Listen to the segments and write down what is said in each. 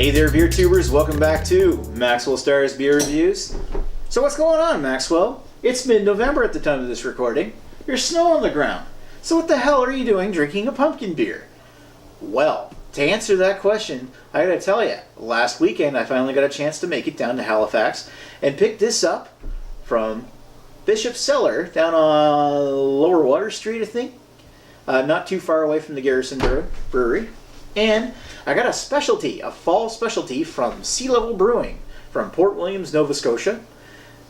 Hey there, beer tubers. Welcome back to Maxwell Starr's Beer Reviews. So what's going on, Maxwell? It's mid-November at the time of this recording. There's snow on the ground. So what the hell are you doing drinking a pumpkin beer? Well, to answer that question, I gotta tell you, last weekend I finally got a chance to make it down to Halifax and pick this up from Bishop's Cellar down on Lower Water Street, I think. Not too far away from the Garrison Brewery. And I got a specialty, a fall specialty from Sea Level Brewing from Port Williams, Nova Scotia.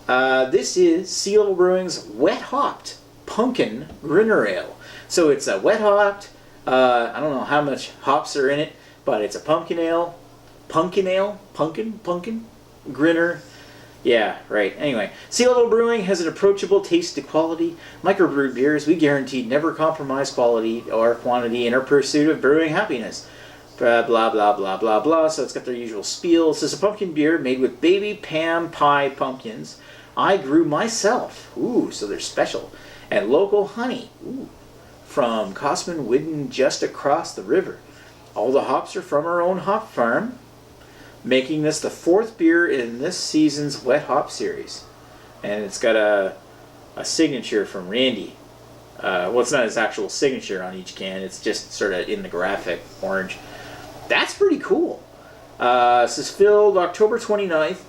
This is Sea Level Brewing's wet hopped Punkin Grinner Ale. So it's a wet hopped, I don't know how much hops are in it, but it's a pumpkin ale, pumpkin, Grinner. Yeah, right. Anyway, Sea Level Brewing has an approachable taste to quality. Microbrewed beers, we guarantee never compromise quality or quantity in our pursuit of brewing happiness. Blah, blah, blah, blah, blah, blah. So it's got their usual spiel. This is a pumpkin beer made with baby Pam pie pumpkins I grew myself. Ooh, so they're special. And local honey. Ooh, from Cosman Widden just across the river. All the hops are from our own hop farm, making this the fourth beer in this season's wet hop series. And it's got a signature from Randy. Well, it's not his actual signature on each can. It's just sort of in the graphic orange. That's pretty cool. This is filled October 29th.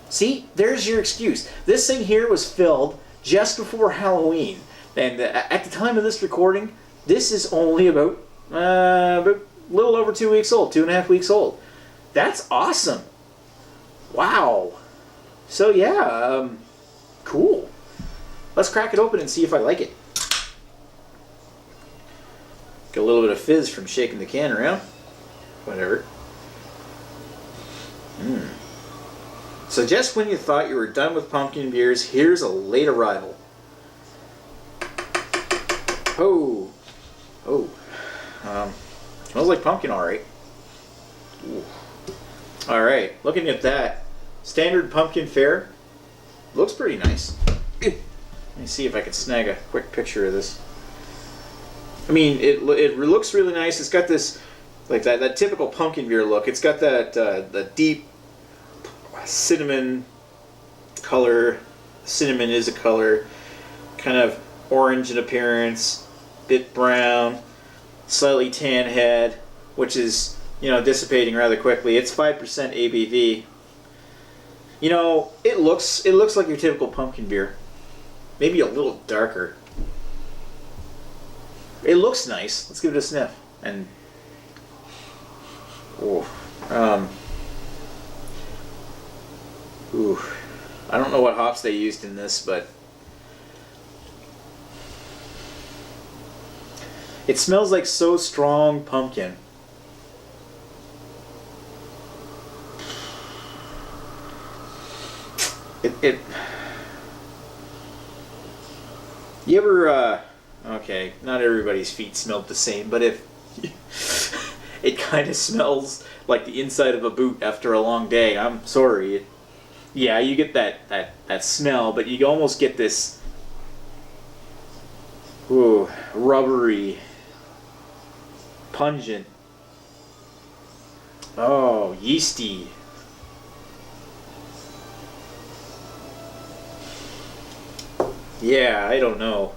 See, there's your excuse. This thing here was filled just before Halloween. And at the time of this recording, this is only about a little over 2 weeks old, 2.5 weeks old. That's awesome. Wow. So yeah, cool. Let's crack it open and see if I like it. Get a little bit of fizz from shaking the can around. Whatever. So just when you thought you were done with pumpkin beers, here's a late arrival. Oh. Smells like pumpkin, alright. Alright, looking at that. Standard pumpkin fare. Looks pretty nice. Let me see if I can snag a quick picture of this. I mean, it looks really nice. It's got this, like that typical pumpkin beer look. It's got that the deep cinnamon color. Cinnamon is a color. Kind of orange in appearance. Bit brown. Slightly tan head, which is, dissipating rather quickly. It's 5% ABV. It looks like your typical pumpkin beer. Maybe a little darker. It looks nice. Let's give it a sniff. And I don't know what hops they used in this, but it smells like so strong pumpkin. You ever okay, not everybody's feet smell the same, but if it kind of smells like the inside of a boot after a long day. I'm sorry. Yeah, you get that smell, but you almost get this rubbery, pungent, yeasty. Yeah, I don't know.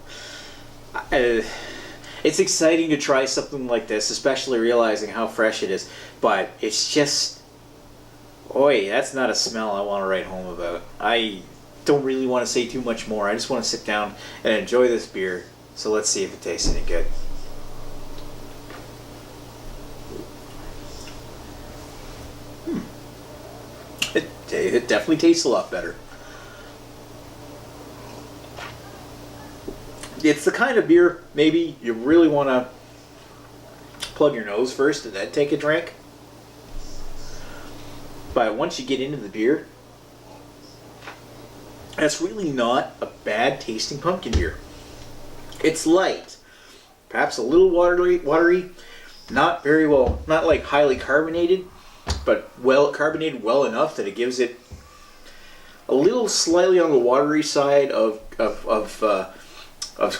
It's exciting to try something like this, especially realizing how fresh it is. But it's just, that's not a smell I want to write home about. I don't really want to say too much more. I just want to sit down and enjoy this beer. So let's see if it tastes any good. It definitely tastes a lot better. It's the kind of beer maybe you really want to plug your nose first and then take a drink. But once you get into the beer, that's really not a bad tasting pumpkin beer. It's light, perhaps a little watery, not very well, not like highly carbonated, but carbonated well enough that it gives it a little slightly on the watery side of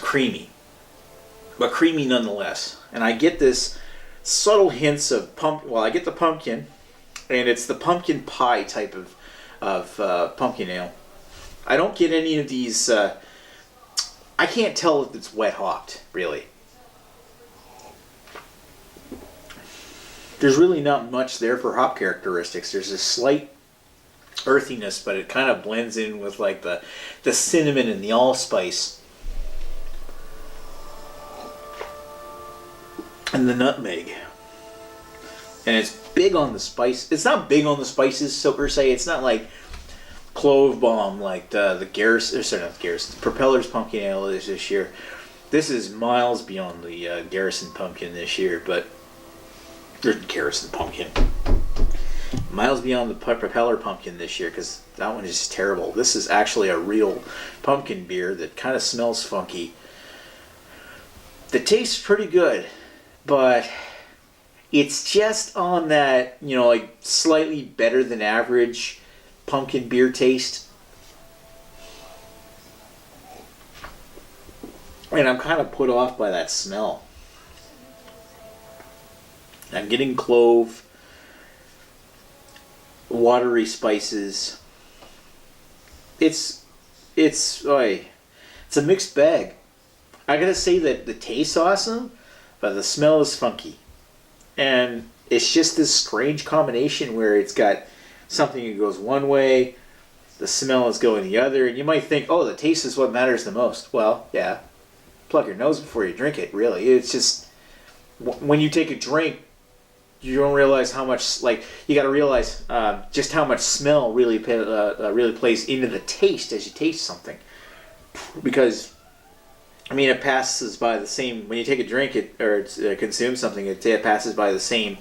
creamy, but creamy nonetheless. And I get this subtle hints of I get the pumpkin, and it's the pumpkin pie type of pumpkin ale. I don't get any of these. I can't tell if it's wet hopped, really. There's really not much there for hop characteristics. There's a slight earthiness, but it kind of blends in with like the cinnamon and the allspice and the nutmeg. And it's big on the spice. It's not big on the spices, so per se. It's not like clove bomb like the Garrison, sorry, not Garrison, Propeller's Pumpkin Ale is this year. This is miles beyond the Garrison Pumpkin this year, but there's Garrison Pumpkin. Miles beyond the Propeller Pumpkin this year, because that one is just terrible. This is actually a real pumpkin beer that kind of smells funky. The taste's pretty good, but it's just on that, you know, like slightly better than average pumpkin beer taste. And I'm kind of put off by that smell. I'm getting clove, watery spices. It's a mixed bag. I gotta say that the taste's awesome, but the smell is funky. And it's just this strange combination where it's got something that goes one way, the smell is going the other, and you might think, oh, the taste is what matters the most. Well, yeah. Plug your nose before you drink it, really. It's just, when you take a drink, you don't realize how much, like, you got to realize just how much smell really plays into the taste as you taste something. Because, I mean, it passes by the same, when you take a drink or consume something, it passes by the same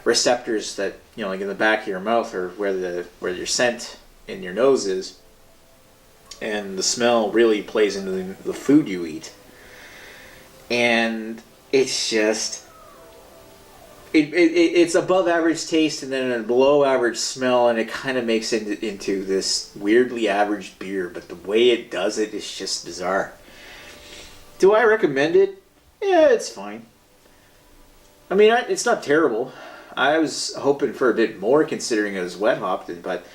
receptors that, you know, like in the back of your mouth or where your scent in your nose is. And the smell really plays into the food you eat. And it's just, it's above average taste and then a below average smell, and it kind of makes it into this weirdly average beer, but the way it does it is just bizarre. Do I recommend it? Yeah, it's fine. I mean, it's not terrible. I was hoping for a bit more considering it was wet hopped, but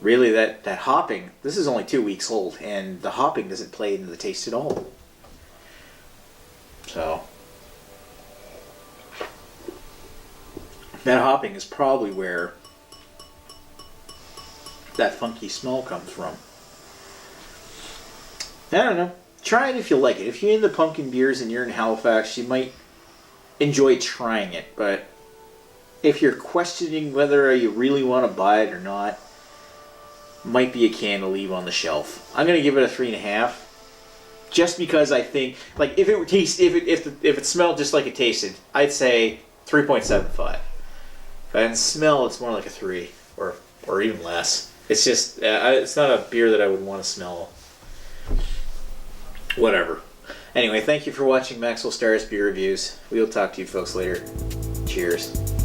really that hopping, this is only 2 weeks old, and the hopping doesn't play into the taste at all. So that hopping is probably where that funky smell comes from. I don't know. Try it if you like it. If you're into pumpkin beers and you're in Halifax, you might enjoy trying it. But if you're questioning whether you really want to buy it or not, might be a can to leave on the shelf. I'm gonna give it a 3.5. Just because I think, like, if it smelled just like it tasted, I'd say 3.75. But in smell, it's more like a 3 or even less. It's just it's not a beer that I would want to smell. Whatever. Anyway, thank you for watching Maxwell Starr's Beer Reviews. We'll talk to you folks later. Cheers.